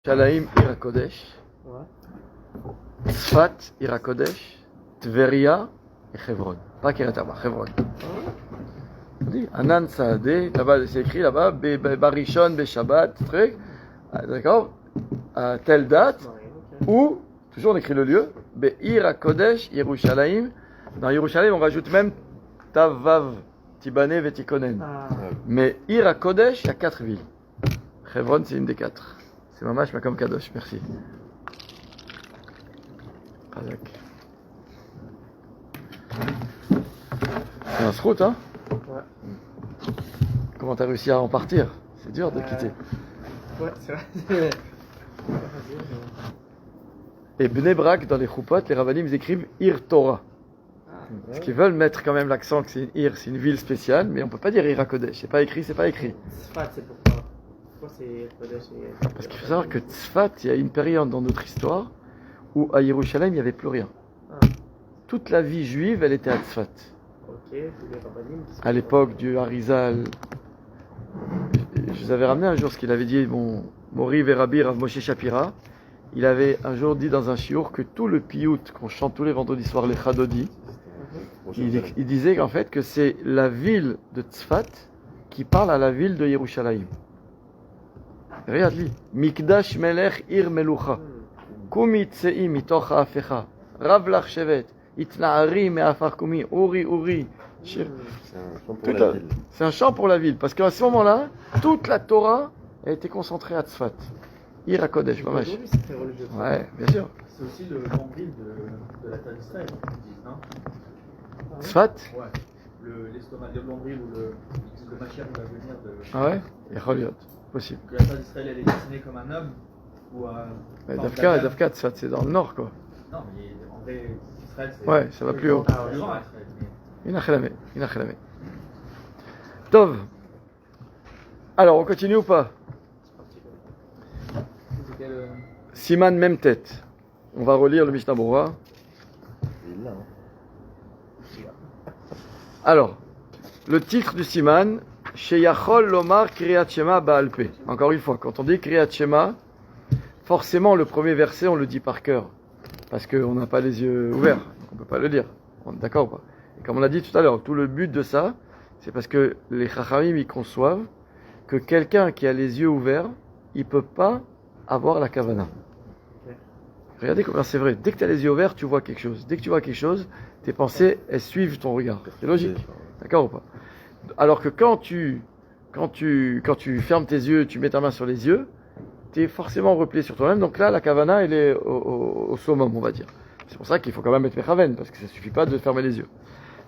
Yerushalayim, Ira Kodesh, Tzfat, Ira Kodesh, Tveria et Hebron. Pas Kiryat Arba, Hebron. On dit Anan Saadé, là-bas c'est écrit là-bas, Barishon, Beshabbat, truc, d'accord, à telle date, ou, toujours on écrit le lieu, Ira Kodesh, Yerushalayim. Dans Yerushalayim on rajoute même Tavav, Tibane, Vetikonen. Mais Ira Kodesh, il y a 4 villes. Hebron c'est une des 4. C'est mamash Makom Kadosh, merci. Razak. C'est un srout, hein? Ouais. Comment t'as réussi à en partir? C'est dur de quitter. Ouais, c'est vrai. Et Bnei Brak, dans les Choupot, les Ravanim, ils écrivent Ir Torah. Parce qu'ils veulent mettre quand même l'accent que c'est une Ir, c'est une ville spéciale, mais on peut pas dire Ir Kodesh. C'est pas écrit, c'est pas écrit. Tzfat, c'est pourquoi? Pourquoi c'est Kodesh et... Parce qu'il faut savoir que Tzfat, il y a une période dans notre histoire où à Yerushalayim, il n'y avait plus rien. Toute la vie juive, elle était à Tzfat. Ok, les Rabbanim qui sont... À l'époque du Harizal, je vous avais ramené un jour ce qu'il avait dit, mon Mori Verabi Rav Moshe Shapira. Il avait un jour dit dans un shiur que tout le piyut qu'on chante tous les vendredis soirs, les Chadodi, il disait qu'en fait que c'est la ville de Tzfat qui parle à la ville de Yerushalayim. Regarde-lui. Mikdash melech ir melucha. Kumi tsei mitoch ha'afecha. Rav lach shevet. Itna'ari me'afar kumi. Uri. C'est un chant pour la ville. Parce qu'à ce moment-là, toute la Torah a été concentrée à Tzfat. Ir HaKodesh, mamash. Aujourd'hui, c'est très religieux. Ouais, bien sûr. C'est aussi le nombril de la terre d'Israël, ils disent, non? Tzfat? Ouais. L'estomac de nombril où le Mashiach va venir de... Ah ouais? Yacholiot. Possible. Que la terre d'Israël elle est dessinée comme un homme ou un... Dafka, Tzfat, c'est dans le nord, quoi. Non, mais en vrai, Israël c'est... Ouais, ça va plus haut. Ah, plus grand, Israël, mais... Inachelame. Tov. Alors, on continue ou pas? Siman, même tête. On va relire le Mishnah Berurah. Alors, le titre du Siman, Sheyachol Lomar Kriyat Shema Baal Peh. Encore une fois, quand on dit Kriyat Shema, forcément le premier verset on le dit par cœur. Parce qu'on n'a pas les yeux ouverts, donc on ne peut pas le lire. On est d'accord ou pas? Et comme on l'a dit tout à l'heure, tout le but de ça, c'est parce que les Chachamim ils conçoivent que quelqu'un qui a les yeux ouverts, il ne peut pas avoir la Kavana. Regardez comment c'est vrai. Dès que tu as les yeux ouverts, tu vois quelque chose. Dès que tu vois quelque chose, tes pensées, elles suivent ton regard. C'est logique. D'accord ou pas? Alors que quand tu fermes tes yeux, tu mets ta main sur les yeux, tu es forcément replié sur toi-même. Donc là, la Kavana, elle est au summum, on va dire. C'est pour ça qu'il faut quand même être Mechaven, parce que ça ne suffit pas de fermer les yeux.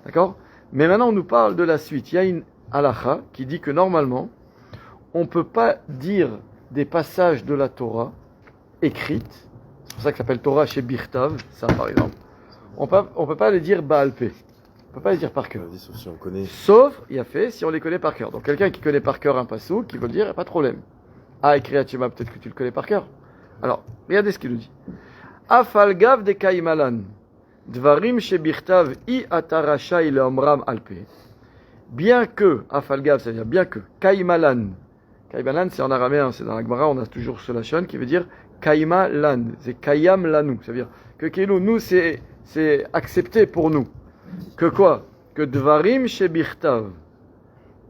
D'accord? Mais maintenant, on nous parle de la suite. Il y a une halakha qui dit que normalement, on ne peut pas dire des passages de la Torah écrites. C'est pour ça que ça s'appelle Torah chez Birtav, ça par exemple. On peut pas les dire Baal Peh. On peut pas les dire par cœur. Sauf si on connaît. Sauf, il y a fait, si on les connaît par cœur. Donc quelqu'un qui connaît par cœur un passou, qui veut le dire, il n'y a pas de problème. Ah, écrit à Shema, peut-être que tu le connais par cœur. Alors, regardez ce qu'il nous dit. Afalgav de Kaimalan. Dvarim chez Birtav i atarashai le omram alpe. Bien que, Afalgav, c'est-à-dire bien que, Kaimalan. Kaimalan, c'est en araméen, c'est dans la Gemara, on a toujours ce lachon qui veut dire Kaima lan, c'est Kayam lanou, ça veut dire que Keilu, nous, c'est accepté pour nous. Que quoi? Que Dvarim chez Birtav,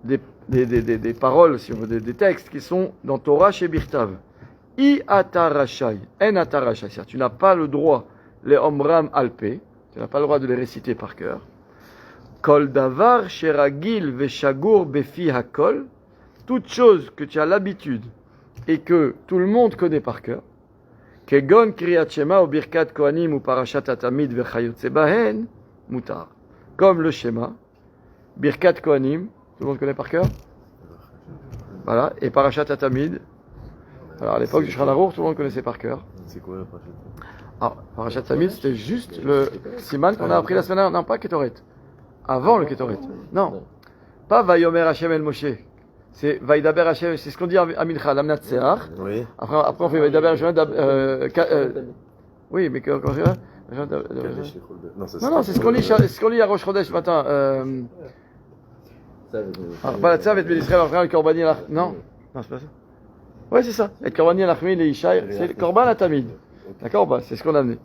des paroles, si on veut, des textes qui sont dans Torah chez Birtav. I atarashai, en atarashai, c'est-à-dire tu n'as pas le droit, les omram alpe, tu n'as pas le droit de les réciter par cœur. Kol davar sheragil veshagur befi hakol, toute chose que tu as l'habitude et que tout le monde connaît par cœur. Kegon kriyat shema ou birkat kohanim ou parashat atamid vechayotze bahen mutar. Comme le schéma, birkat kohanim, tout le monde connaît par cœur. Voilà, et parashat atamid. Alors à l'époque du Shulchan Aruch, tout le monde connaissait par cœur. C'est quoi la parashat? Ah, parashat atamid, c'était juste le siman qu'on a appris la semaine dernière. Non, pas Ketoret. Avant le Ketoret. Non, pas Vayomer Hashem el Moshe. C'est Vaïdaber Hashem, c'est ce qu'on dit à Mincha, l'Amnat Seach. Oui. Après on fait Vaïdaber Hashem. Oui, mais comment c'est là? Non, c'est ce qu'on lit à Rosh Chodesh ce matin. Balatzav et Ben Israël, après le Korbani là. Non, c'est pas ça. Ouais, c'est ça. Et Korban Yalachmi, les Ishaï, c'est le Korban Atamid. D'accord, bah, c'est ce qu'on a amené.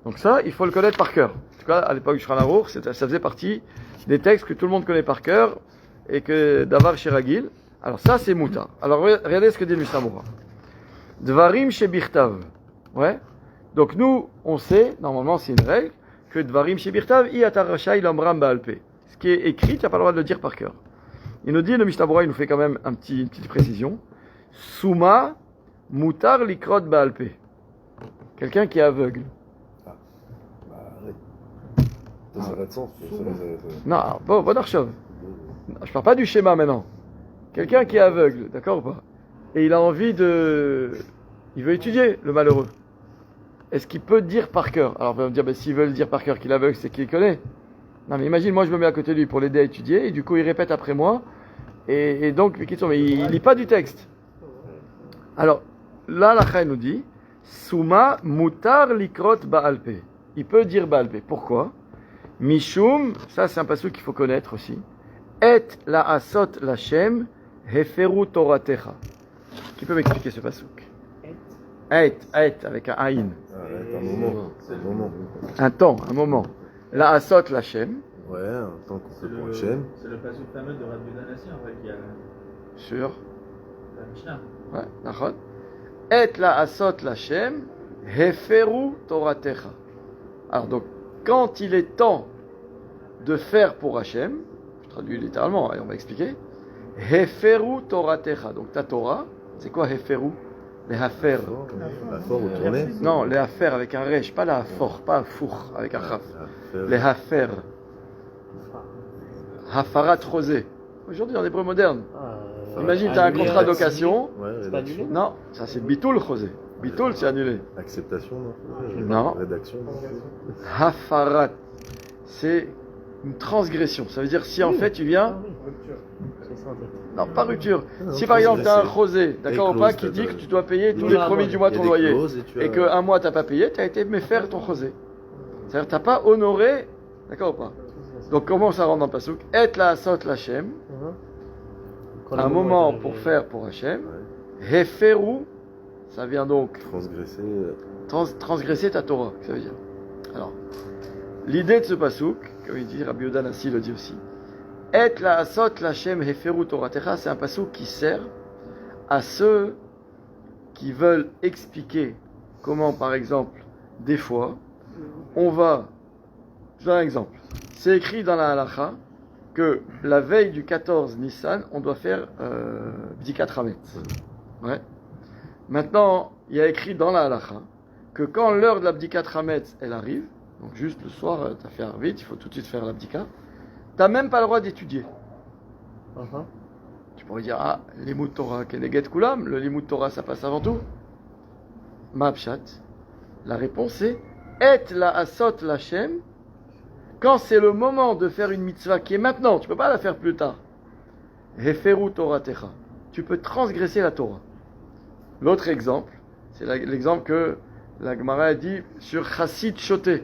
Donc ça, il faut le connaître par cœur. En tout cas, à l'époque du Shulchan Aruch, ça faisait partie des textes que tout le monde connaît par cœur et que Davar Shiragil. Alors ça, c'est Mouta. Alors regardez ce que dit le Mishnah Berurah. Dvarim Shebichtav. Ouais. Donc nous, on sait, normalement c'est une règle, que Dvarim Shebichtav, Iatar Rashai Lomram Baalpe. Ce qui est écrit, tu n'as pas le droit de le dire par cœur. Il nous dit, le Mishnah Berurah, il nous fait quand même une petite précision. Souma Mutar Likrot Baalpe. Quelqu'un qui est aveugle. Bah, arrête. Ça n'a pas de sens. Non, bon archov. Je parle pas du schéma maintenant. Quelqu'un qui est aveugle, d'accord ou pas? Et il a envie de... Il veut étudier, le malheureux. Est-ce qu'il peut dire par cœur? Alors, on va me dire, s'il veut le dire par cœur qu'il est aveugle, c'est qu'il connaît. Non, mais imagine, moi, je me mets à côté de lui pour l'aider à étudier, et du coup, il répète après moi, et donc, mais il lit pas du texte. Alors, là, la Chai nous dit, Souma mutar likrot baalpe. Il peut dire baalpe. Pourquoi? Mishum, ça c'est un passage qu'il faut connaître aussi. Et la asot lachem heferu toratecha. Qui peut m'expliquer ce pasuk? Et avec un aïn. Arrête, un moment. C'est le moment. Un temps, un moment. La asot lachem. Ouais, un temps qu'on fait pour Hachem. C'est le passage fameux de Rabbi Danassi, en fait, qui a Sur. la Mishnah. Ouais, d'accord. Et la asot lachem heferu toratecha. Alors donc, quand il est temps de faire pour Hachem, je traduis littéralement et on va expliquer, heferu toratecha. Donc ta Torah, c'est quoi heferu? Les hafer. La forme au tourné. Non, les hafer avec un resh, pas la hafor, pas un four avec un chaf. Les hafer. Hafarat rosé. Aujourd'hui en hébreu moderne. Imagine, tu as un contrat d'occasion. Ouais, C'est pas rédaction. annulé? Non, ça c'est bitoul rosé. Bitoul, c'est annulé. Acceptation, non? Non. Rédaction. Hafarat, c'est une transgression. Ça veut dire si en fait tu viens. Non, pas rupture. Si par exemple tu as un rosé, d'accord ou pas, qui dit que tu dois payer tous les premiers du mois ton loyer, et qu'un mois tu n'as pas payé, tu as été méfaire ton rosé. C'est-à-dire que tu n'as pas honoré, d'accord ou pas? Donc comment ça rentre dans le pasuk? Et la asot lachem, un moment pour faire pour Hachem. Heferu, ça vient donc Transgresser. transgresser ta Torah, ça veut dire. Alors, l'idée de ce pasuk, comme il dit, Rabbi Yehuda Nassi le dit aussi, et la asot lachem heferu toratecha, c'est un pasuk qui sert à ceux qui veulent expliquer comment, par exemple, des fois, on va. Je donne un exemple. C'est écrit dans la halacha que la veille du 14 Nissan, on doit faire Bdikat Hametz. Ouais. Maintenant, il y a écrit dans la halacha que quand l'heure de la Bdikat Hametz, elle arrive, donc juste le soir, tu as fait vite, il faut tout de suite faire la Bdika, tu n'as même pas le droit d'étudier. Tu pourrais dire, ah, Limud Torah, Keneget Kulam, le Limud Torah, ça passe avant tout. Ma'apshat, la réponse est, Et la asot lachem, quand c'est le moment de faire une mitzvah qui est maintenant, tu ne peux pas la faire plus tard. Heferu toratecha, tu peux transgresser la Torah. L'autre exemple, c'est l'exemple que la Gemara a dit sur Chassid Shoté.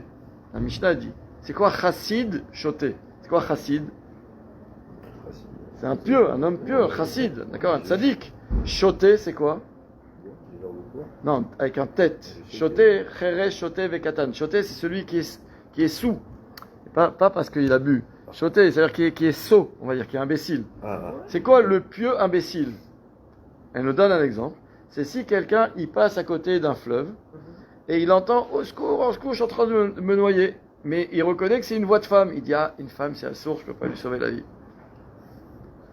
La Mishnah a dit, c'est quoi Chassid Shoté? C'est quoi Chassid? C'est un pieux, un homme pieux, Chassid, d'accord, un tzaddik. Shoté, c'est quoi? Non, avec un tête. Shoté, Chere, Shoté, Vekatan. Shoté, c'est celui qui est sous. Pas parce qu'il a bu. Shoté, c'est-à-dire qui est sot, on va dire, qui est imbécile. C'est quoi le pieux imbécile? Elle nous donne un exemple. C'est si quelqu'un, il passe à côté d'un fleuve, et il entend, au secours, je suis en train de me noyer. Mais il reconnaît que c'est une voix de femme. Il dit, ah, une femme, c'est assourd, je ne peux pas lui sauver la vie.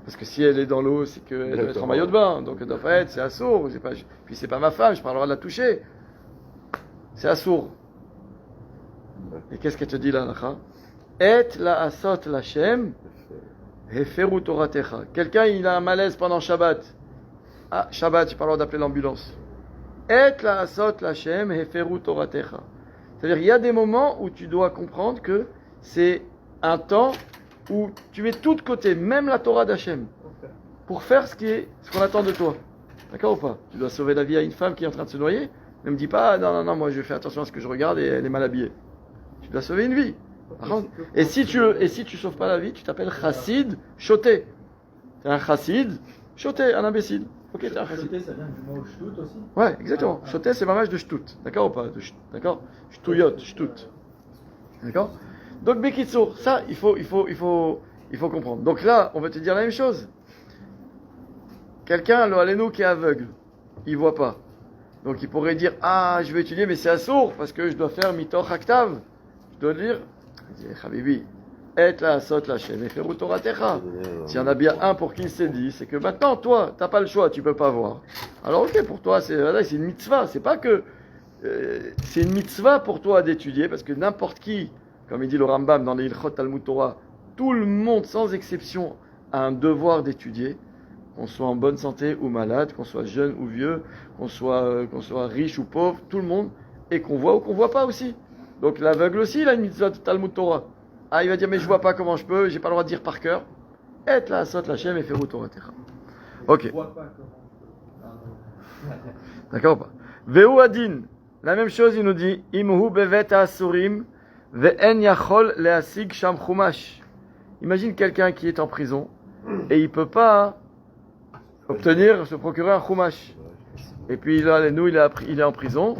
Parce que si elle est dans l'eau, c'est qu'elle doit être en maillot de bain. Donc elle doit pas être, c'est assourd. Puis c'est pas ma femme, je pas le droit de la toucher. C'est assourd. Et qu'est-ce qu'elle te dit là, Nacha? Et la asot lachem, heferu toratecha. Quelqu'un, il a un malaise pendant Shabbat. Ah, Shabbat, j'ai pas le droit d'appeler l'ambulance. Et la asot lachem, heferu toratecha. C'est-à-dire, il y a des moments où tu dois comprendre que c'est un temps où tu mets tout de côté, même la Torah d'Hachem, pour faire ce qu'on attend de toi. D'accord ou pas? Tu dois sauver la vie à une femme qui est en train de se noyer. Ne me dis pas, non, moi je fais attention à ce que je regarde et elle est mal habillée. Tu dois sauver une vie. Et si tu sauves pas la vie, tu t'appelles Chassid Shoté. C'est un Chassid Shoté, un imbécile. Ok, t'es un chassid. Choté, ça vient du mot shtout aussi. Ouais, exactement. Choté, c'est mamage de shtout. D'accord ou pas? D'accord? Shtouyot, shtout. D'accord? Donc, Bekitsour, ça, il faut comprendre. Donc là, on va te dire la même chose. Quelqu'un, lo alenu, qui est aveugle, il voit pas. Donc il pourrait dire, ah, je vais étudier, mais c'est assourd, parce que je dois faire mitoch haktav. Je dois dire, il dit, Habibi, et la sot la shem, et ferou toratecha. S'il y en a bien un pour qui il s'est dit, c'est que maintenant, toi, t'as pas le choix, tu peux pas voir. Alors ok, pour toi, c'est une mitzvah, c'est pas que, c'est une mitzvah pour toi d'étudier, parce que n'importe qui, comme il dit le Rambam dans les Ilchot Talmud Torah, tout le monde, sans exception, a un devoir d'étudier. Qu'on soit en bonne santé ou malade, qu'on soit jeune ou vieux, qu'on soit riche ou pauvre, tout le monde, et qu'on voit ou qu'on voit pas aussi. Donc l'aveugle aussi, il a une mitzvah de Talmud Torah. Ah, il va dire, mais je vois pas comment je peux, j'ai pas le droit de dire par cœur. Et la sot la shem et ferou Torah techa. Ok. Je vois pas comment. D'accord ou pas? Veu adin. La même chose, il nous dit, imhu bevet asurim ve'en yachol leasig sham chumash. Imagine quelqu'un qui est en prison et il peut pas se procurer un chumash. Et puis là, nous, il est en prison.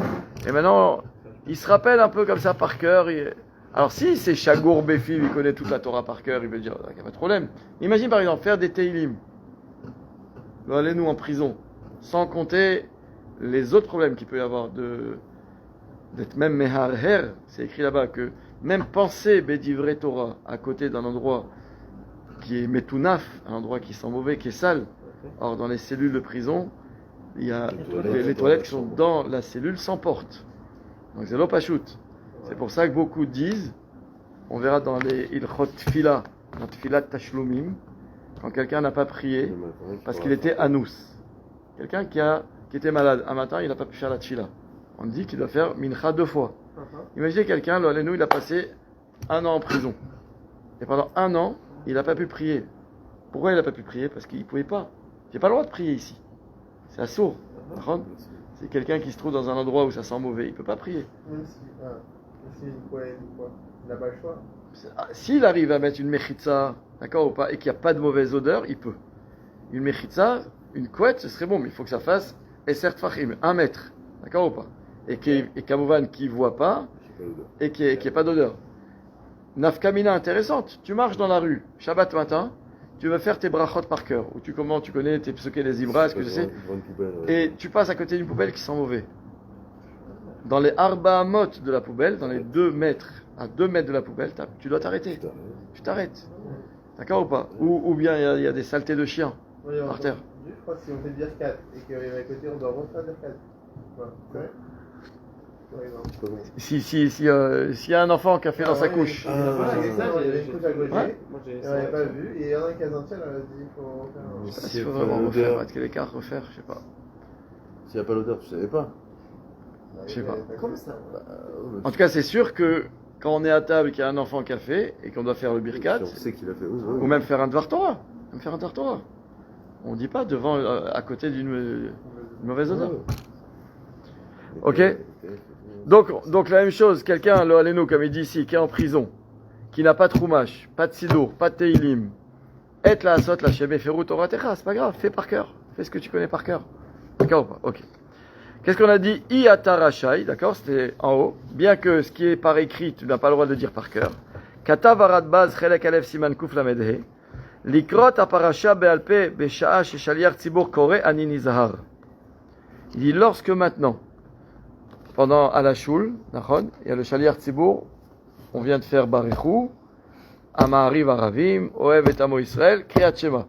Et maintenant, il se rappelle un peu comme ça par cœur. Alors si c'est Chagour Béfi, il connaît toute la Torah par cœur, il veut dire, il n'y a pas de problème. Imagine par exemple faire des Teilim. Là, allez-nous en prison. Sans compter les autres problèmes qu'il peut y avoir d'être même Meharher. C'est écrit là-bas que même penser Bédivré Torah à côté d'un endroit qui est Metunaf, un endroit qui sent mauvais, qui est sale. Or, dans les cellules de prison, il y a les toilettes qui sont dans la cellule sans porte. Donc, c'est l'opachut. C'est pour ça que beaucoup disent, on verra dans les Ilchot Tfila, dans Tfilat Tashlumim, quand quelqu'un n'a pas prié, parce qu'il était anous. Quelqu'un qui était malade, un matin, il n'a pas pu faire la Tfila. On dit qu'il doit faire mincha 2 fois. Imaginez quelqu'un, nous, il a passé 1 an en prison. Et pendant 1 an, il n'a pas pu prier. Pourquoi il n'a pas pu prier? Parce qu'il ne pouvait pas. J'ai pas le droit de prier ici. C'est assourd. C'est quelqu'un qui se trouve dans un endroit où ça sent mauvais. Il ne peut pas prier. Même si une fois, il n'a pas le choix. S'il arrive à mettre une mechitza, d'accord ou pas, et qu'il n'y a pas de mauvaise odeur, il peut. Une mechitza, une couette, ce serait bon, mais il faut que ça fasse eser tfachim, 1 mètre. D'accord ou pas? Et Kamouvan qui ne voit pas, et qui n'ait pas d'odeur. Nafkamina intéressante. Tu marches dans la rue, Shabbat matin, tu vas faire tes brachot par cœur, ou tu connais tes psuké les ibras, ce que je sais, et tu passes à côté d'une poubelle qui sent mauvais. Dans les arba mot de la poubelle, dans les 2 mètres, à 2 mètres de la poubelle, tu dois t'arrêter. Tu t'arrêtes. D'accord ou pas? Ou bien il y a des saletés de chiens par terre. Je crois que si on fait dire 4 et qu'à côté on doit refaire dire 4. Ouais. S'il y a un enfant qui a fait dans sa couche. Il y avait une couche à gauche. Ouais. Moi j'ai on n'avait pas vu. Et il y en a un qui a senti, elle a dit qu'il faut refaire. Je sais pas s'il faut vraiment refaire, est-ce qu'il y a l'écart, refaire, je sais pas. S'il n'y a pas l'odeur, tu savais pas. Je sais pas. Comme ça. En tout cas, c'est sûr que quand on est à table et qu'il y a un enfant qui a fait et qu'on doit faire le birkat, On sait qu'il a fait. ou même faire un dvar Torah, on dit pas devant, à côté d'une mauvaise odeur. Ok. Donc la même chose, quelqu'un, lo alenu, comme il dit ici, qui est en prison, qui n'a pas de chumash, pas de sidour, pas de teilim, et la asot la shebe ferou Torah techa, c'est pas grave, fais par cœur, fais ce que tu connais par cœur. D'accord ou pas? Ok. Qu'est-ce qu'on a dit? I atarashai, d'accord, c'était en haut. Bien que ce qui est par écrit, tu n'as pas le droit de le dire par cœur. Katav arad baz chelek alef siman kuf lamedhe. Likrot aparasha bealpe besha'a sheshaliach tzibur kore ani nizahar. Il dit lorsque maintenant, pendant à la shul, il y a le shaliach tzibur, on vient de faire barichou, amahariv aravim, oev et amo Israël, kriyat shema.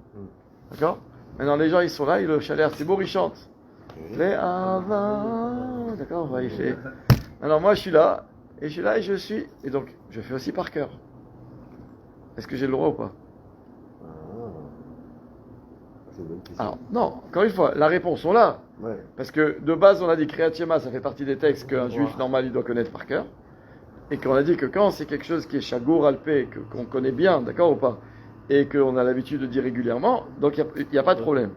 D'accord? Maintenant les gens ils sont là, et le shaliach tzibur il chante. Les avant, d'accord, il fait. Alors moi je suis là et je suis, et donc je fais aussi par cœur. Est-ce que j'ai le droit ou pas? Alors non, encore une fois, la réponse on l'a. Ouais. Parce que de base on a dit Kriyat Shema, ça fait partie des textes qu'un juif normal il doit connaître par cœur. Et qu'on a dit que quand c'est quelque chose qui est Shagour Alpé, qu'on connaît bien, d'accord ou pas, et qu'on a l'habitude de dire régulièrement, donc il n'y a pas de problème.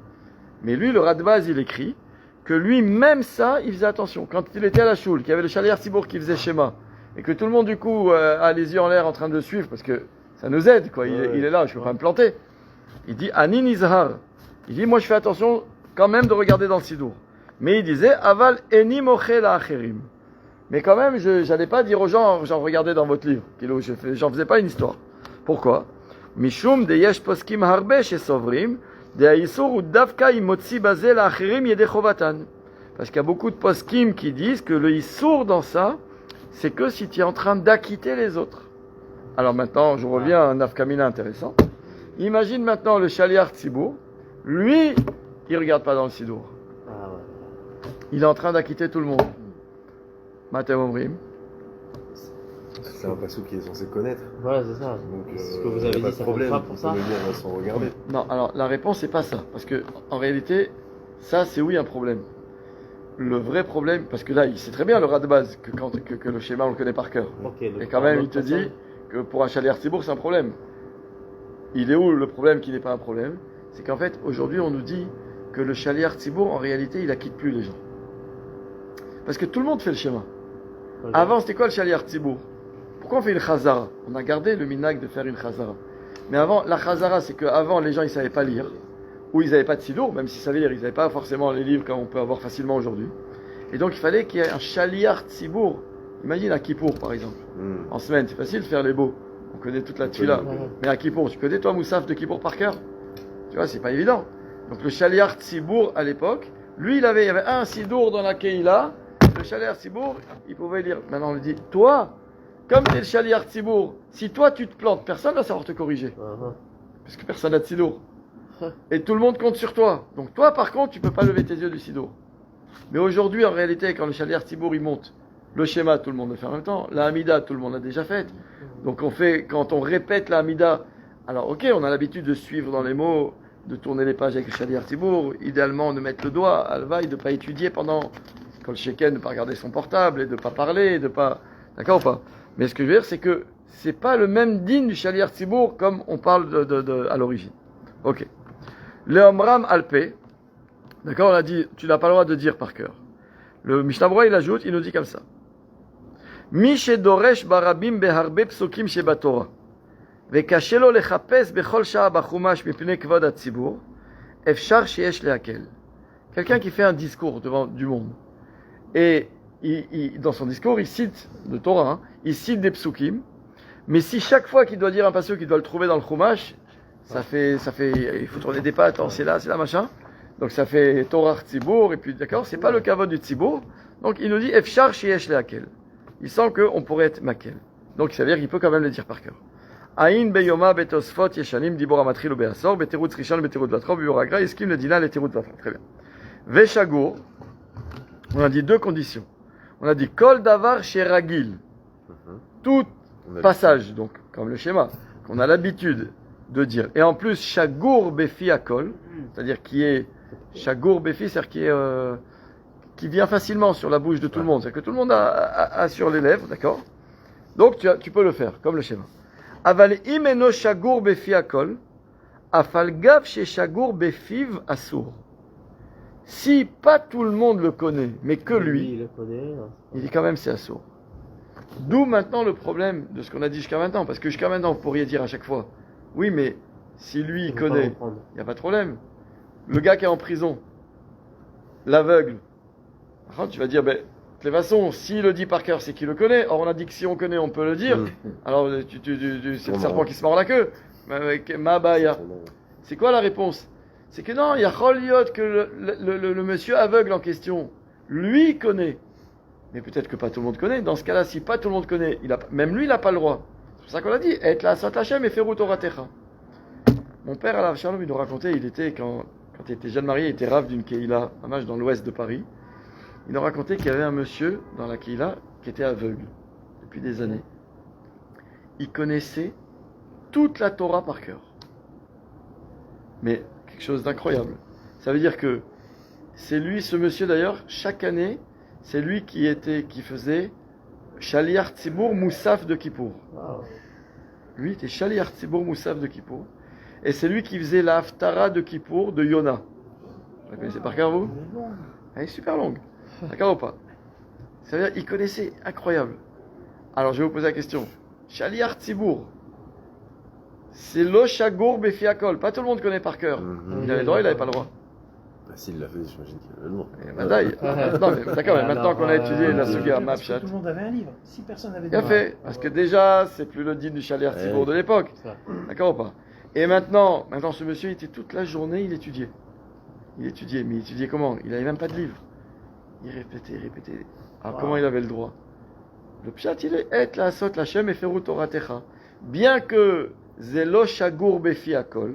Mais lui, le Radbaz, il écrit que lui, même ça, il faisait attention. Quand il était à la choule, qu'il y avait le Shaliach Tzibour qui faisait schéma, et que tout le monde, du coup, a les yeux en l'air en train de le suivre, parce que ça nous aide, quoi. Il est là, je ne peux pas me planter. Il dit, Ani Nizhar. Il dit, moi, je fais attention quand même de regarder dans le sidour. Mais il disait, aval eni mochel acherim. Mais quand même, je n'allais pas dire aux gens, j'en regardais dans votre livre, j'en faisais pas une histoire. Pourquoi? Mishum de yesh poskim harbe chez Sovrim, de haïsur ou davka imotzi bazé l'acherim yede chovatan. Parce qu'il y a beaucoup de poskim qui disent que le issour dans ça, c'est que si tu es en train d'acquitter les autres. Alors maintenant, je reviens à un nafkamina intéressant. Imagine maintenant le shaliach tzibour, lui, il regarde pas dans le sidour. Ah ouais. Il est en train d'acquitter tout le monde. Matem Omrim. C'est un passou qui est censé connaître. Voilà, c'est ça. Donc, C'est ce que vous y a avez pas dit, de ça problème. compte pas pour ça. On peut le lire sans regarder. Non, alors la réponse c'est pas ça, parce que en réalité, ça c'est oui un problème. Le vrai problème, parce que là il sait très bien le rat de base que le schéma on le connaît par cœur. Ok, donc, Et quand même il te dit que pour un chalet Artibourg c'est un problème. Il est où le problème qui n'est pas un problème? C'est qu'en fait aujourd'hui on nous dit que le chalet Artibourg en réalité il acquitte plus les gens. Parce que tout le monde fait le schéma. Ok. Avant c'était quoi le chalet Artibourg? Pourquoi on fait une chazara? On a gardé le minag de faire une chazara. Mais avant, la chazara, c'est qu'avant, les gens, ils savaient pas lire. Ou ils n'avaient pas de sidour, même s'ils savaient lire, ils n'avaient pas forcément les livres comme on peut avoir facilement aujourd'hui. Et donc, il fallait qu'il y ait un shaliar tzibour. Imagine à Kippour, par exemple. En semaine, c'est facile de faire les beaux. On connaît toute la tfila. Ouais. Mais à Kippour, tu connais toi Moussaf de Kippour par cœur? Tu vois, c'est pas évident. Donc, le shaliar tzibour, à l'époque, lui, il y avait un sidour dans la Keïla. Le shaliar tzibour, il pouvait lire. Maintenant, on lui dit, toi, comme tu es le shaliar tzibour, si toi tu te plantes, personne ne va savoir te corriger. Parce que personne n'a de sidour. Et tout le monde compte sur toi. Donc toi, par contre, tu peux pas lever tes yeux du sidour. Mais aujourd'hui, en réalité, quand le shaliar tzibour il monte, le schéma, tout le monde le fait en même temps. La hamida, tout le monde l'a déjà faite. Donc quand on répète la hamida, alors ok, on a l'habitude de suivre dans les mots, de tourner les pages avec le shaliar tzibour. Idéalement, de mettre le doigt à la veille, de ne pas étudier pendant, quand le sheken, de ne pas regarder son portable et de ne pas parler, de pas. D'accord ou pas? Mais ce que je veux dire, c'est que c'est pas le même digne du shaliar tzibour comme on parle à l'origine. Ok. Le Omram Alpé, d'accord, on a dit, tu n'as pas le droit de dire par cœur. Le Mishnah Berurah, il ajoute, il nous dit comme ça. Mi shedoresh barabim beharbe psukim shebatorah, vekashelo lechapes bechol sha'a bachumash mipnei kvod hatzibur, efshar sheyesh lehakel. Quelqu'un qui fait un discours devant du monde, et dans son discours, il cite le Torah, hein, il cite des psukim, mais si chaque fois qu'il doit dire un pasuk, il doit le trouver dans le chumash, ça fait, il faut tourner des pattes, c'est là, machin. Donc ça fait Torah Tzibour, et puis d'accord, c'est pas le kavod du Tzibour. Donc il nous dit Efshar sheyesh lehakel. Il sent qu'on pourrait être makel. Donc ça veut dire qu'il peut quand même le dire par cœur. Aïn beyoma betosfot yeshanim dibor amatril ou beasor beterut rishon beterut vatro biuragra eskim le dina le terut vatro. Très bien. Veshagour, on a dit deux conditions. On a dit kol davar sheragil. Tout passage, donc comme le schéma, qu'on a l'habitude de dire. Et en plus, shagour befi akol, c'est-à-dire qui est shagour befi, c'est-à-dire qui vient facilement sur la bouche de tout le monde. C'est-à-dire que tout le monde a sur les lèvres, d'accord? Donc tu peux le faire, comme le schéma. Aval imeno shagour befi akol, afal gav she shagour befiv assour. Si pas tout le monde le connaît, mais que lui, il le connaît. il dit quand même c'est assour. D'où maintenant le problème de ce qu'on a dit jusqu'à maintenant, parce que jusqu'à maintenant vous pourriez dire à chaque fois, oui mais si lui il connaît, il n'y a pas de problème. Le gars qui est en prison, l'aveugle, tu vas dire, ben, de toute façon, s'il le dit par cœur, c'est qu'il le connaît. Or on a dit que si on connaît, on peut le dire. Alors c'est le serpent qui se mord la queue. Ma baya. C'est quoi la réponse? C'est que non, il y a Choliot que le monsieur aveugle en question, lui connaît. Mais peut-être que pas tout le monde connaît. Dans ce cas-là, si pas tout le monde connaît, même lui, il n'a pas le droit. C'est pour ça qu'on a dit, et la sot Hashem et ferut oratecha. Mon père, Alav Shalom, il nous racontait, quand il était jeune marié, il était rave d'une Keïla, un match dans l'ouest de Paris. Il nous racontait qu'il y avait un monsieur dans la Keïla qui était aveugle depuis des années. Il connaissait toute la Torah par cœur. Mais quelque chose d'incroyable. Ça veut dire que c'est lui, ce monsieur d'ailleurs, chaque année, c'est lui qui faisait Shaliar Tzibour Moussaf de Kippour. Wow. Lui était Shaliar Tzibour Moussaf de Kippour. Et c'est lui qui faisait la Haftara de Kippour de Yona. Vous la connaissez par cœur, vous? Elle est super longue. D'accord ou pas? Ça veut dire, il connaissait, incroyable. Alors je vais vous poser la question. Shaliar Tzibour, c'est lo shagour befiakol. Pas tout le monde connaît par cœur. Il avait le droit, il n'avait pas le droit. s'il l'a fait, j'imagine qu'il avait le nom. Et Vadaï. Non, mais d'accord, mais maintenant qu'on a étudié la Sugia Parce que Mapshat, tout le monde avait un livre. Si personne n'avait bien fait. Parce que déjà, c'est plus le din du Chaler Tzibour de l'époque. Ça. D'accord ou pas? Et maintenant, ce monsieur, il était toute la journée, il étudiait. Mais il étudiait comment? Il n'avait même pas de livre. Il répétait. Alors comment il avait le droit? Le pshat, il est et la sot la shem et ferut oratecha. Bien que zelo shagur befi akol,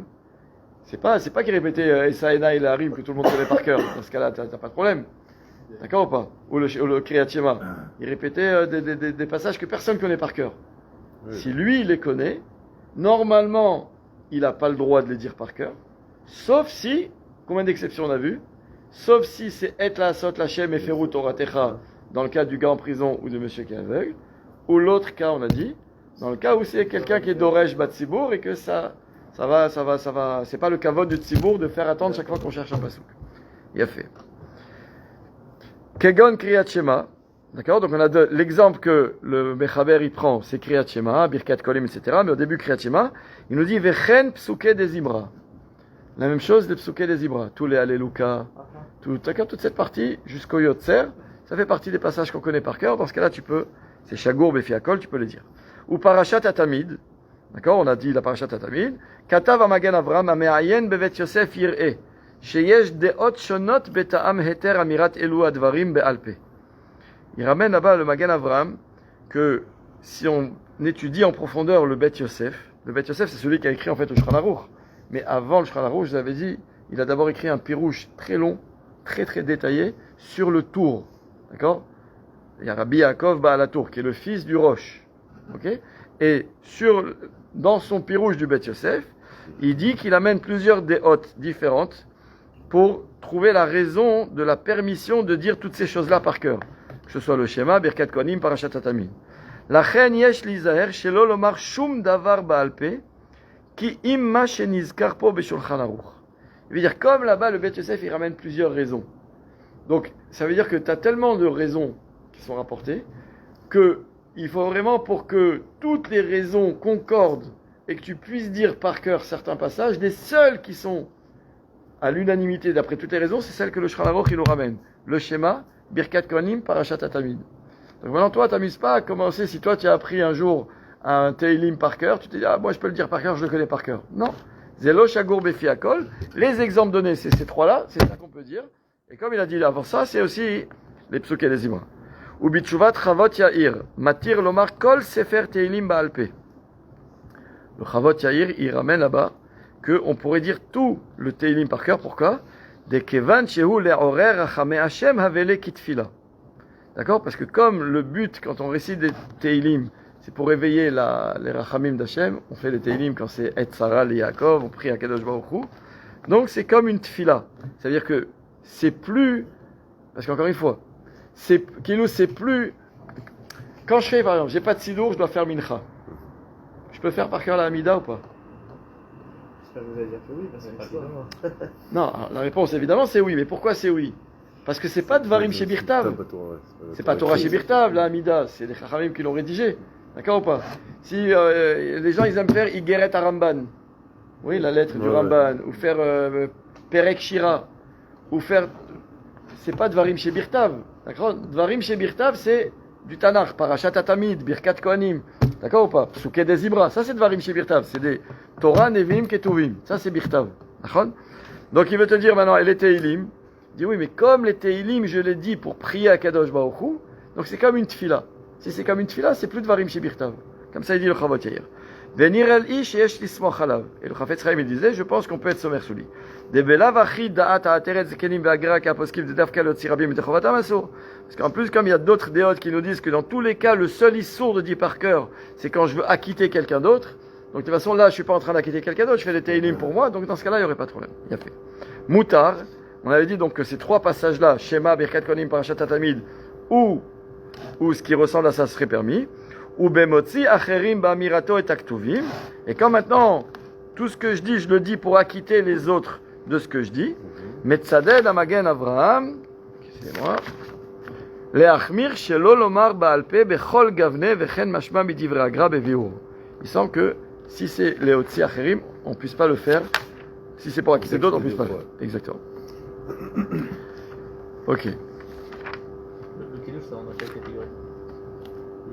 c'est pas qu'il répétait Esaena et la rime que tout le monde connaît par cœur. Dans ce cas-là, t'as pas de problème. D'accord ou pas? Ou le Kriyat Shema. Il répétait des passages que personne connaît par cœur. Oui. Si lui, il les connaît, normalement, il n'a pas le droit de les dire par cœur. Sauf si, combien d'exceptions on a vu? Sauf si c'est Et la sot la shem et ferut oratecha, dans le cas du gars en prison ou de monsieur qui est aveugle. Ou l'autre cas, on a dit, dans le cas où c'est quelqu'un qui est d'Oresh Batsibour et que ça va. C'est pas le kavod du Tzibour de faire attendre chaque fois qu'on cherche un pasouk. Il a fait. Kegon Kriyat Shema. D'accord? Donc on a l'exemple que le Mechaber il prend, c'est Kriyat Shema, Birkat Kolim, etc. Mais au début, Kriyat Shema, il nous dit Vechen Psuke des Ibra. La même chose, les Psuke des Ibra. Tous les Alléluka, toute cette partie jusqu'au Yotzer, ça fait partie des passages qu'on connaît par cœur. Dans ce cas-là, c'est Shagour Befiakol, tu peux les dire. Ou Parashat Atamid. D'accord? On a dit la Parashat Atamid. Katav Amagen Avram Ameayen Bevet Yosef Yir'e. Sheyesh Deot Shonot Beta'am Heter Amirat Elu Advarim Be'alpe. Il ramène là-bas le Magen Avram que si on étudie en profondeur le Bet Yosef c'est celui qui a écrit en fait le Shulchan Aruch. Mais avant le Shulchan Aruch, je vous avais dit, il a d'abord écrit un pirouche très long, très très détaillé sur le Tour. D'accord? Il y a Rabbi Yaakov Baal HaTour qui est le fils du Rosh. Ok? Et dans son pirouche du Bet Yosef, il dit qu'il amène plusieurs déotes différentes pour trouver la raison de la permission de dire toutes ces choses-là par cœur. Que ce soit le schéma, Birkat Kohanim, Parashat Atamid. Lachen yesh lizaher shelo lomar shum davar ba'alpe ki imma shenizkar po b'shulchan aruch. Il veut dire, comme là-bas, le Bet Yosef, il ramène plusieurs raisons. Donc, ça veut dire que tu as tellement de raisons qui sont rapportées que il faut vraiment, pour que toutes les raisons concordent et que tu puisses dire par cœur certains passages, les seuls qui sont à l'unanimité d'après toutes les raisons, c'est celles que le Shulchan Aruch il nous ramène. Le schéma, Birkat Kohanim, Parashat Atamid. Donc maintenant, toi, t'amuses pas à commencer, si toi tu as appris un jour un Teilim par cœur, tu te dis, moi je peux le dire par cœur, je le connais par cœur. Non. Zelo, Shagour, Befi, Akol. Les exemples donnés, c'est ces trois-là, c'est ça qu'on peut dire. Et comme il a dit avant ça, c'est aussi les psuké des Imra. Ou Bitshuvat Chavot Yair, Matir Lomar Kol Sefer Teilim Baalpe. Le Chavot Yair, il ramène là-bas qu'on pourrait dire tout le Teilim par cœur. Pourquoi? Des Kevan Shehu Le'orer Rachame Hashem Havele Kitfila. D'accord? Parce que comme le but, quand on récite des Teilim, c'est pour réveiller les Rachamim d'Hashem, on fait les Teilim quand c'est Et Sarah le Yaakov, on prie à Kadosh Baruch Hu. Donc c'est comme une Tfila. C'est-à-dire que c'est plus, parce qu'encore une fois, c'est plus, quand je fais par exemple, j'ai pas de Sidour, je dois faire Mincha. Je peux faire par cœur la Hamida ou pas? J'espère que vous allez dire que oui, parce que c'est pas évident. Non, la réponse évidemment c'est oui, mais pourquoi c'est oui? Parce que c'est pas Dvarim chez Birtav. C'est pas Torah chez Birtav, la Hamida, c'est les Chachamim qui l'ont rédigé. D'accord ou pas? Si les gens ils aiment faire Igeret Aramban, oui, la lettre du Ramban, ou faire Perek Shira, ou faire. C'est pas Dvarim chez Birtav. D'accord? Dvarim chez Birtav, c'est du Tanakh, Parashat Atamid, Birkat Kohanim. D'accord ou pas? Psuké des Ibra, ça c'est Dvarim chez Birtav. C'est des Torah, Nevim, Ketuvim. Ça c'est Birtav. D'accord? Donc il veut te dire maintenant, elle est Teilim. Il dit oui, mais comme les Teilim, je l'ai dit pour prier à Kadosh Baruch Hu, donc c'est comme une tfila. Si c'est comme une tfila, c'est plus Dvarim chez Birtav. Comme ça il dit le Chavot Yair. Venir el ish yesh lismoch alav. Et le Chafetz Chaim il disait, je pense qu'on peut être sommaire sous lui. De belav achi da'at ha'ateret zekenim ve'agra ka'aposkim de davka lot sirabim metechovatam asur. Parce qu'en plus, comme il y a d'autres déotes qui nous disent que dans tous les cas, le seul issour de dit par cœur, c'est quand je veux acquitter quelqu'un d'autre. Donc de toute façon, là, je suis pas en train d'acquitter quelqu'un d'autre, je fais des teilim pour moi, donc dans ce cas-là, il n'y aurait pas de problème. Il y a fait. Moutar, on avait dit donc que ces trois passages-là, Shema, Birkat Kohanim, Parashat Atamid, ou ce qui ressemble à ça serait permis, ou Bemotzi, Acherim, Ba'amirato et Taktuvim. Et quand maintenant, tout ce que je dis, je le dis pour acquitter les autres de ce que je dis, Metzaded Amagen Avraham, excusez-moi, Leachmir Shelo Lomar Baalpe, Bechol Gavne, Vechen Mashma Midivre Agra Beviur. Il semble que si c'est Leotzi Acherim, on ne puisse pas le faire. Si c'est pour acquitter d'autres, on ne puisse pas le faire. Exactement. Ok. Le kiddush, ça rentre dans quelle catégorie?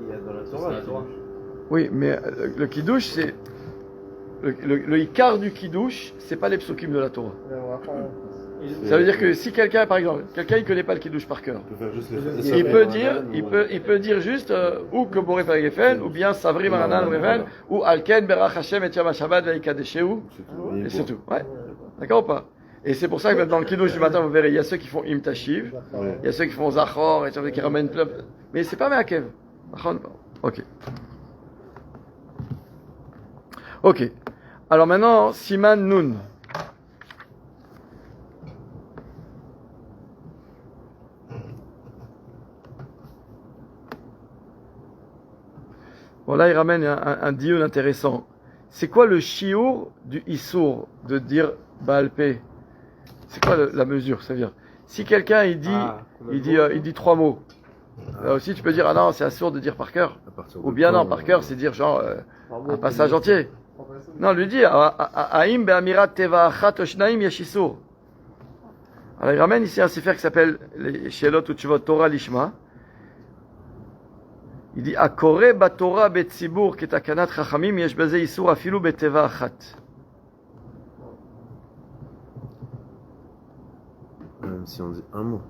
Il y a dans la C'est Torah. la Torah. Oui, mais le kiddush, c'est. Le ikar du kiddush, c'est pas les psukim de la Torah. Ça veut dire que si quelqu'un, par exemple, il connaît pas le kiddush par cœur, On peut faire juste les il peut dire juste ou que Boré Gefen, ou bien Savri Maranan Reven, ou Alken Berach Hashem et Yom Shabbat Veikadesheu, et c'est tout. Ouais. D'accord ou pas? Et c'est pour ça que même dans le kiddush du matin, vous verrez, il y a ceux qui font Im Tashiv, il y a ceux qui font Zachor, et ceux qui ramènent plein. Mais c'est pas Meakev. Ok. Ok. Alors maintenant, Siman Nun. Bon, là, il ramène un dioun intéressant. C'est quoi le shiur du issour de dire Baal Pé? C'est quoi la mesure? Ça veut dire, si quelqu'un il dit 3 mots, là aussi tu peux dire ah non, c'est assourd de dire par cœur. Ou bien non, par cœur, c'est dire genre un passage entier. Non, lui dit Aim be'amirat teva achat oshnaim yeshisur. Alors il ramène ici un sefer qui s'appelle les Shelot Utshuvot Torah Lishma. Il dit Akore batorah betzibur ketakanat chachamim yesh baze isur afilu beteva achat. Même si on dit un mot.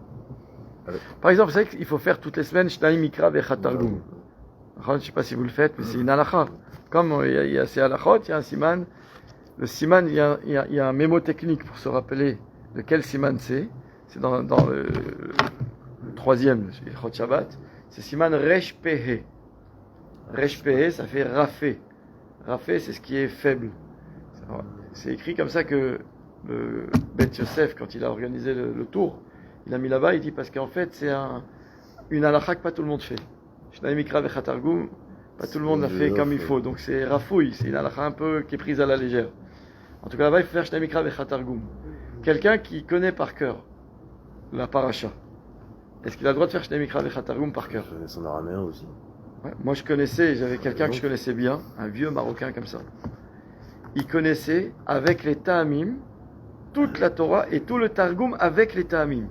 Par exemple, vous savez qu'il faut faire toutes les semaines Shnaim Mikra Vechat Targum. Je ne sais pas si vous le faites, mais c'est une halakha. Comme il y a ces halakhot, il y a un siman. Le siman, il y a un mémo technique pour se rappeler de quel siman c'est. C'est dans le troisième, le Chot Shabbat. C'est siman Resh Pehe. Resh Pehe, ça fait rafé. Rafé, c'est ce qui est faible. C'est écrit comme ça que le Beth Yosef, quand il a organisé le tour, il a mis là-bas, il dit parce qu'en fait, c'est une halakha que pas tout le monde fait. Shnaim Mikra Vechat Targum, pas tout le monde l'a fait comme il faut. Donc c'est rafouille, c'est une halakha un peu qui est prise à la légère. En tout cas, là-bas, il faut faire Shnaim Mikra Vechat Targum. Quelqu'un qui connaît par cœur la paracha, est-ce qu'il a le droit de faire Shnaim Mikra Vechat Targum par cœur? Je connais son araméen aussi. Ouais, moi, j'avais quelqu'un que je connaissais bien, un vieux Marocain comme ça. Il connaissait avec les Ta'amim toute la Torah et tout le Targum avec les Ta'amim.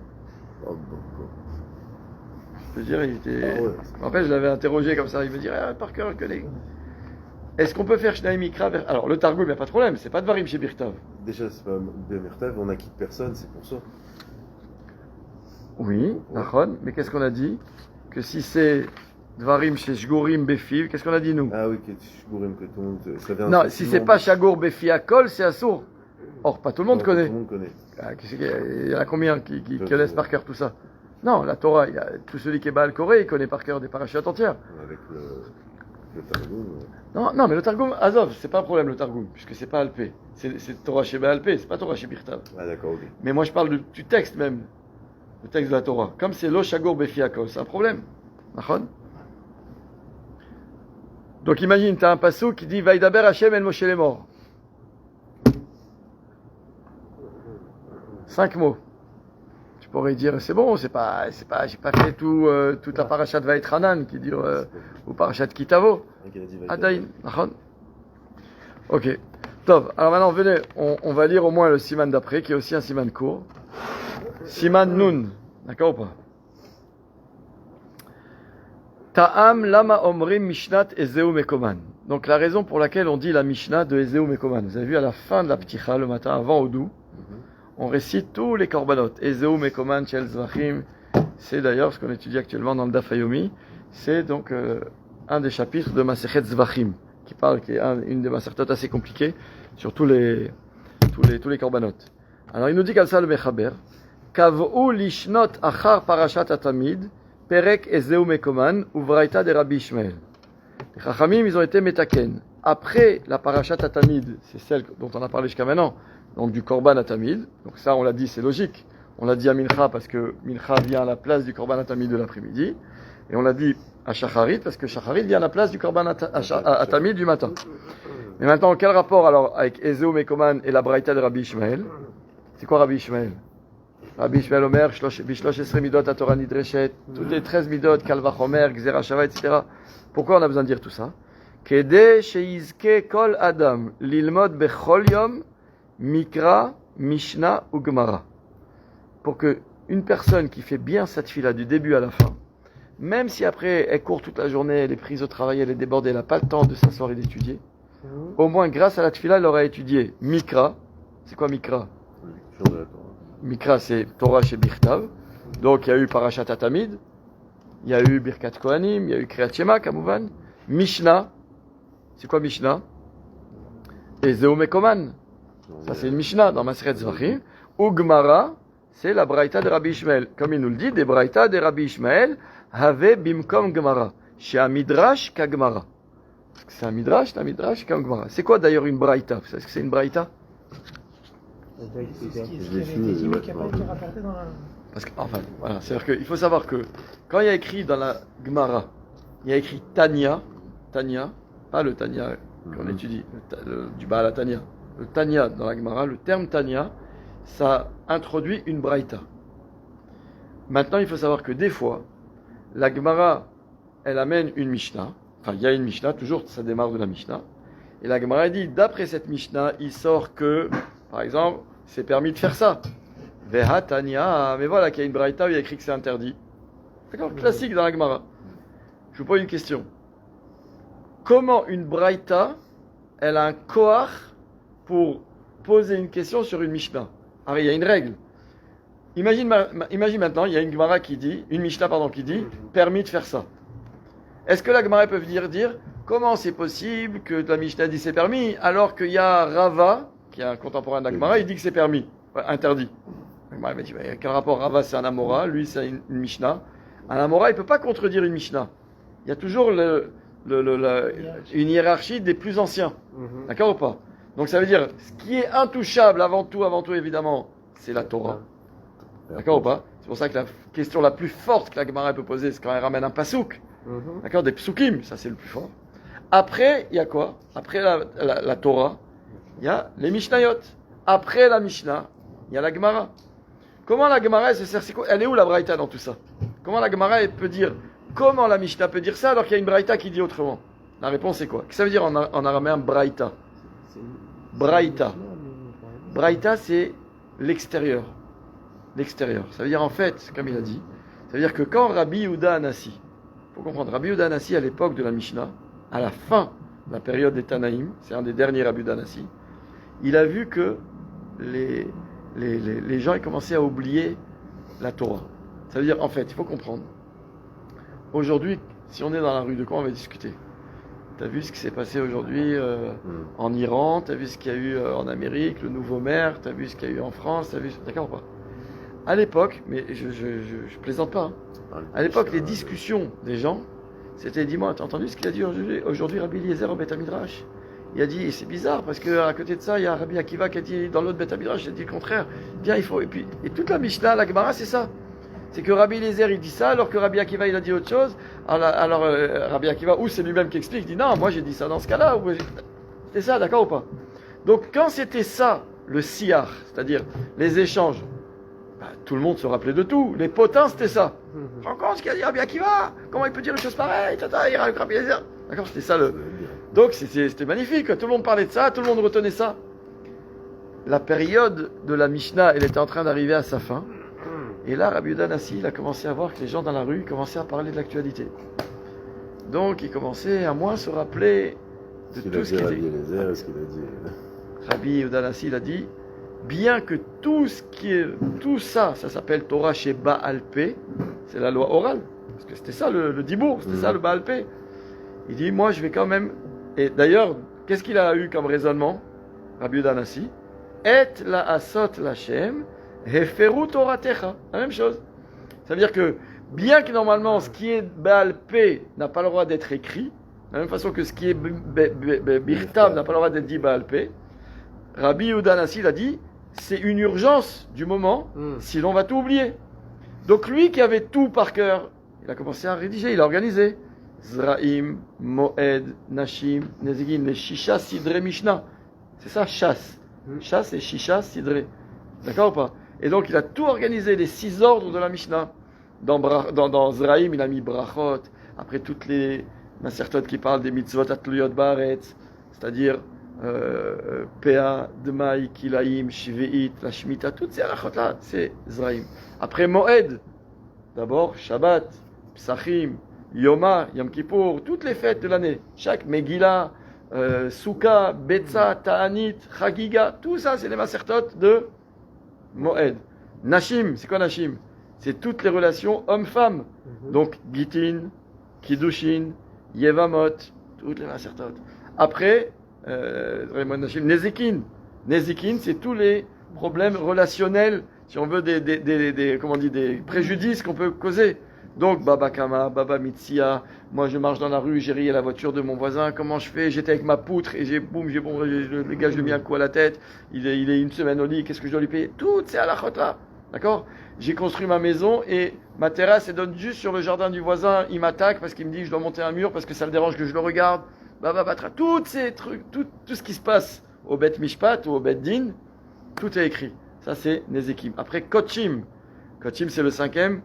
Je veux dire, il était. En fait, je l'avais interrogé comme ça. Il me dit par cœur, je connais. Est-ce qu'on peut faire Shnaim Mikra? Alors, le Targum, il n'y a pas de problème. C'est pas de Varim chez Birtav. Déjà, c'est pas Bemertav, on n'acquitte personne, c'est pour ça. Oui, Nachon. Mais qu'est-ce qu'on a dit? Que si c'est Dvarim chez Shgorim Befiv, qu'est-ce qu'on a dit nous? Ah oui, que Shgorim, que tout le monde. Ça vient Non, si c'est pas Shagour Befi Akol, c'est Assour. Or, pas tout le monde connaît. Tout le monde connaît. Ah, il y en a combien qui connaissent par cœur tout ça? Non, la Torah, il y a tout celui qui est Baal Koré, il connaît par cœur des parachutes entières. Avec le Targum. Non, mais le Targum, Azov, c'est pas un problème le Targum, puisque c'est pas Alpé. C'est Torah chez Baal Pé, c'est pas Torah chez Birtav. Ah d'accord, ok. Mais moi je parle du texte même, le texte de la Torah. Comme c'est Lo Shagour Befi Akol, c'est un problème. Nachon? Donc imagine, tu as un passou qui dit Vaïdaber Hashem el Moshe les morts. 5 mots. Tu pourrais dire c'est bon, j'ai pas fait toute la parashat Vaïtranan qui dure ou parashat Kitavo. Adaïn, nachon. Ok. Tov. Alors maintenant venez, on va lire au moins le siman d'après qui est aussi un siman court. Siman Nun, d'accord ou pas? Ta'am lama omrim mishnat Ezeu Mekoman. Donc la raison pour laquelle on dit la Mishnah de Ezeu Mekoman. Vous avez vu à la fin de la pticha le matin avant Odou, on récite tous les korbanot. Ezeu Mekoman Shel Zvachim. C'est d'ailleurs ce qu'on étudie actuellement dans le Daf Yomi. C'est donc un des chapitres de Masechet Zvachim qui est une des masertot assez compliquées sur tous les korbanot. Alors il nous dit comme ça le Mechaber. Kav'u lishnot achar parashat atamid. Perek Ezeu Mekoman, Uvraïta de Rabbi Ishmael. Les Chachamim, ils ont été metaken. Après la parashat Atamid, c'est celle dont on a parlé jusqu'à maintenant, donc du Korban Atamid. Donc ça, on l'a dit, c'est logique. On l'a dit à Mincha parce que Mincha vient à la place du Korban Atamid de l'après-midi. Et on l'a dit à Shacharit parce que Shacharit vient à la place du Korban Atamid du matin. Mais maintenant, quel rapport alors avec Ezeu Mekoman et la Braïta de Rabbi Ishmael? C'est quoi Rabbi Ishmael? Rabbi Ishmael Omer, Bishlosh Esre Midot, Torah Nidreshet, toutes les 13 Midot, Kalvachomer, Gzera Shava, etc. Pourquoi on a besoin de dire tout ça? Kede Sheizke Kol Adam, Lilmod Bechol Yom, Mikra, Mishnah ou Gemara. pour que une personne qui fait bien sa tefila du début à la fin, même si après elle court toute la journée, elle est prise au travail, elle est débordée, elle n'a pas le temps de s'asseoir et d'étudier, au moins grâce à la tefila, elle aura étudié Mikra. C'est quoi Mikra? Lecture de la Torah. Mikra, c'est Torah chez Birtav. Donc il y a eu Parashat Atamid, il y a eu Birkat Kohanim, il y a eu Kriyat Shema, Kamouvan. Mishnah, c'est quoi Mishnah? Et Zeomekoman. Ça c'est une Mishnah dans Maseret Zvachim. Ou Gemara, c'est la Braïta de Rabbi Ishmael. Comme il nous le dit, des Braïta de Rabbi Ishmael, Have Bimkom Gemara. Chez un Midrash Kagmara. C'est un Midrash comme Gemara. C'est quoi d'ailleurs une Braïta? Vous savez ce que c'est une Braïta? Parce que, enfin, voilà, c'est-à-dire qu'il faut savoir que quand il y a écrit dans la Gemara, il y a écrit Tanya, pas le Tanya qu'on étudie, du Baal à Tanya. Le Tanya dans la Gemara, le terme Tanya, ça introduit une Braïta. Maintenant, il faut savoir que des fois, la Gemara, elle amène une Mishnah. Enfin, il y a une Mishnah, toujours ça démarre de la Mishnah. Et la Gemara dit, d'après cette Mishnah, il sort que, par exemple, c'est permis de faire ça. Veha Tanya, mais voilà qu'il y a une Braïta où il y a écrit que c'est interdit. D'accord, classique dans la Gemara. Je vous pose une question. Comment une Braïta, elle a un koach pour poser une question sur une Mishnah? Alors, il y a une règle. Imagine maintenant, il y a une Gemara qui dit, une Mishnah pardon, qui dit, permis de faire ça. Est-ce que la Gemara peut dire, comment c'est possible que la Mishnah dit c'est permis, alors qu'il y a Rava, qui est un contemporain de la Gemara, il dit que c'est permis, interdit. La Gemara va dire, quel rapport? Rava c'est un Amora, lui c'est une Mishnah. Un Amora, il ne peut pas contredire une Mishnah. Il y a toujours une hiérarchie des plus anciens. D'accord ou pas? Donc ça veut dire, ce qui est intouchable avant tout évidemment, c'est la Torah. D'accord ou pas? C'est pour ça que la question la plus forte que la Gemara peut poser, c'est quand elle ramène un pasouk. D'accord? Des psukim, ça c'est le plus fort. Après, il y a quoi? Après la Torah, il y a les Mishnayot. Après la Mishnah, il y a la Gemara. Comment la Gemara, elle se sert? Elle est où la Braïta dans tout ça? Comment la Gemara, elle peut dire? Comment la Mishnah peut dire ça alors qu'il y a une Braïta qui dit autrement? La réponse c'est quoi? Qu'est-ce que ça veut dire en araméen Braïta? Braïta. Braïta, c'est l'extérieur. L'extérieur. Ça veut dire en fait, comme il a dit, ça veut dire que quand Rabbi Yehuda Hanassi, il faut comprendre, Rabbi Yehuda Hanassi à l'époque de la Mishnah, à la fin de la période des Tanaïm, c'est un des derniers Rabbi Yehuda Hanassi, il a vu que les gens ils commençaient à oublier la Torah. Ça veut dire, en fait, il faut comprendre. Aujourd'hui, si on est dans la rue, de quoi on va discuter? Tu as vu ce qui s'est passé aujourd'hui en Iran, tu as vu ce qu'il y a eu en Amérique, le nouveau maire, tu as vu ce qu'il y a eu en France, t'as vu... D'accord ou pas? À l'époque, mais je plaisante pas, hein. À l'époque, les discussions des gens, c'était, dis-moi, t'as entendu ce qu'il a dit aujourd'hui Rabbi Eliezer au Beth Midrash? Il a dit, et c'est bizarre, parce qu'à côté de ça, il y a Rabbi Akiva qui a dit, dans l'autre Beth Midrash, il a dit le contraire. Bien, il faut, et toute la Mishnah, la Gemara, c'est ça. C'est que Rabbi Eliezer, il dit ça, alors que Rabbi Akiva, il a dit autre chose. Alors Rabbi Akiva, ou c'est lui-même qui explique, il dit, non, moi j'ai dit ça dans ce cas-là. C'était ça, d'accord ou pas? Donc, quand c'était ça, le siyar, c'est-à-dire les échanges, tout le monde se rappelait de tout. Les potins, c'était ça. Tu te rends compte ce qu'il a dit Rabbi Akiva? Comment il peut dire une chose pareille? Il ira avec Rabbi Eliezer. D'accord, c'était ça le... Donc c'était magnifique, tout le monde parlait de ça, tout le monde retenait ça. La période de la Mishnah, elle était en train d'arriver à sa fin. Et là, Rabbi Yehuda Hanassi, il a commencé à voir que les gens dans la rue commençaient à parler de l'actualité. Donc il commençait à moins se rappeler de tout ce qu'il a dit. Rabbi Yehuda Hanassi, il a dit, bien que tout ça, ça s'appelle Torah chez Baal Pé, c'est la loi orale, parce que c'était ça le dibour, c'était ça le Baal Pé. Il dit, moi je vais quand même... Et d'ailleurs, qu'est-ce qu'il a eu comme raisonnement, Rabbi Yehuda Hanassi? Et la asot lachem, heferu toratecha. La même chose. Ça veut dire que, bien que normalement, ce qui est Baal Pé n'a pas le droit d'être écrit, de la même façon que ce qui est Birtav n'a pas le droit d'être dit Baal Pé, Rabbi Yehuda Hanassi l'a dit, c'est une urgence du moment, sinon on va tout oublier. Donc lui qui avait tout par cœur, il a commencé à rédiger, il a organisé. Zraim, Moed, Nashim, Nezigin, les Shisha, Sidre, Mishnah. C'est ça, chasse. Chasse et Shisha, Sidre. D'accord ou pas? Et donc il a tout organisé, les 6 ordres de la Mishnah. Dans Zraim, il a mis Brachot, après toutes les masertot qui parlent des mitzvot atluyot baaretz, c'est-à-dire Pea, Dmaï, Kilaïm, Shveit, la Shemitah, toutes ces halachot-là, c'est Zraïm. Après Moed, d'abord Shabbat, Psachim, Yoma, Yom Kippour, toutes les fêtes de l'année. Chaque Megillah, Souka, Betza, Ta'anit, Chagiga, tout ça, c'est les masertot de Moed. Nashim, c'est quoi Nashim? C'est toutes les relations homme-femme. Donc, Gitin, Kiddushin, Yevamot, toutes les masertot. Après, Nezikin. Nezikin, c'est tous les problèmes relationnels, si on veut, des préjudices qu'on peut causer. Donc, Baba Kama, Baba Mitsia, moi je marche dans la rue, j'ai rayé la voiture de mon voisin, comment je fais? J'étais avec ma poutre et le gars, je lui ai mis un coup à la tête, il est une semaine au lit, qu'est-ce que je dois lui payer? Toutes ces halachot-là, d'accord? J'ai construit ma maison et ma terrasse, elle donne juste sur le jardin du voisin, il m'attaque parce qu'il me dit que je dois monter un mur parce que ça le dérange que je le regarde. Baba Batra, tous ces trucs, tout ce qui se passe au Bet Mishpat ou au Bet Din, tout est écrit. Ça, c'est Nezekim. Après, Kochim. Kochim, c'est le 5e.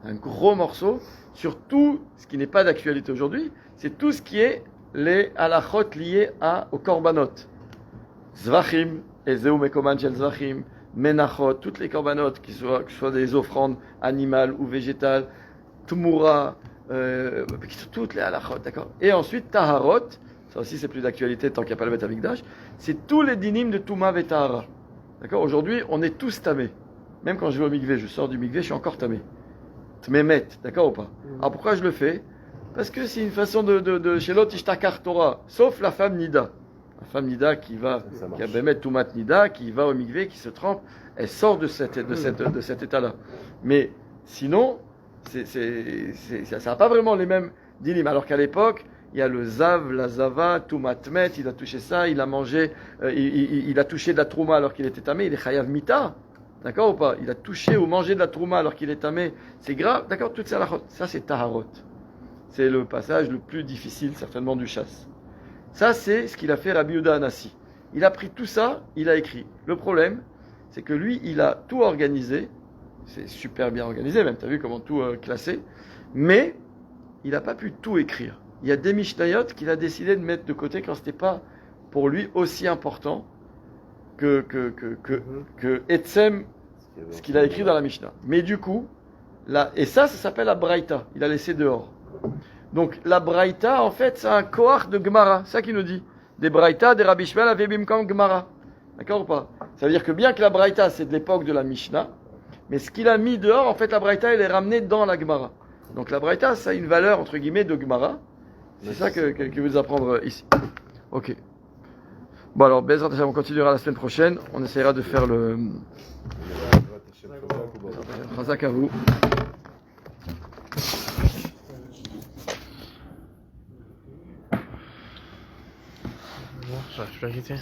Un gros morceau sur tout ce qui n'est pas d'actualité aujourd'hui. C'est tout ce qui est les halachot liés au korbanot. Zvachim, Ezeu Mekoman Shel Zvachim, Menachot, toutes les korbanot, que ce soit des offrandes animales ou végétales, Tumura, toutes les halachot, d'accord. Et ensuite, Taharot, ça aussi c'est plus d'actualité tant qu'il n'y a pas le Bet Amikdash, c'est tous les dinim de Touma et Tahara. D'accord. Aujourd'hui, on est tous tamés. Même quand je vais au mikvé, je sors du mikvé, je suis encore tamé. Tmemet, d'accord ou pas? Alors pourquoi je le fais? Parce que c'est une façon de Shelot Ishtakar Torah, sauf la femme Nida. La femme Nida qui a Bemet Toumat Nida, qui va au mikvé, qui se trempe, elle sort de cet état-là. Mais sinon, ça n'a pas vraiment les mêmes dinim. Alors qu'à l'époque, il y a le Zav, la Zava, Toumatmet, il a touché ça, il a mangé, il a touché de la Trouma alors qu'il était tamé, il est Chayav Mita. D'accord ou pas? Il a touché ou mangé de la Trouma alors qu'il est tamé. C'est grave. D'accord? Toutes ces halachot. Ça, c'est Taharot. C'est le passage le plus difficile, certainement, du chasse. Ça, c'est ce qu'il a fait Rabbi Yehuda Hanassi. Il a pris tout ça, il a écrit. Le problème, c'est que lui, il a tout organisé. C'est super bien organisé, même. Tu as vu comment tout classé. Mais, il n'a pas pu tout écrire. Il y a des Mishnayot qu'il a décidé de mettre de côté quand ce n'était pas, pour lui, aussi important que Etzem, ce qu'il a écrit dans la Mishnah. Mais du coup, et ça s'appelle la Braïta. Il a laissé dehors. Donc, la Braïta, en fait, c'est un koach de Gemara. C'est ça qu'il nous dit. Des Braïta, des Rabbi Shmuel, Avebim Kam Gemara. D'accord ou pas? Ça veut dire que bien que la Braïta, c'est de l'époque de la Mishnah, mais ce qu'il a mis dehors, en fait, la Braïta, elle est ramenée dans la Gemara. Donc, la Braïta, ça a une valeur, entre guillemets, de Gemara. C'est ça que je veux vous apprendre ici. Ok. Bon alors, Bezrat Hashem, on continuera la semaine prochaine. On essaiera de faire le... Chazak à vous. Je vais quitter.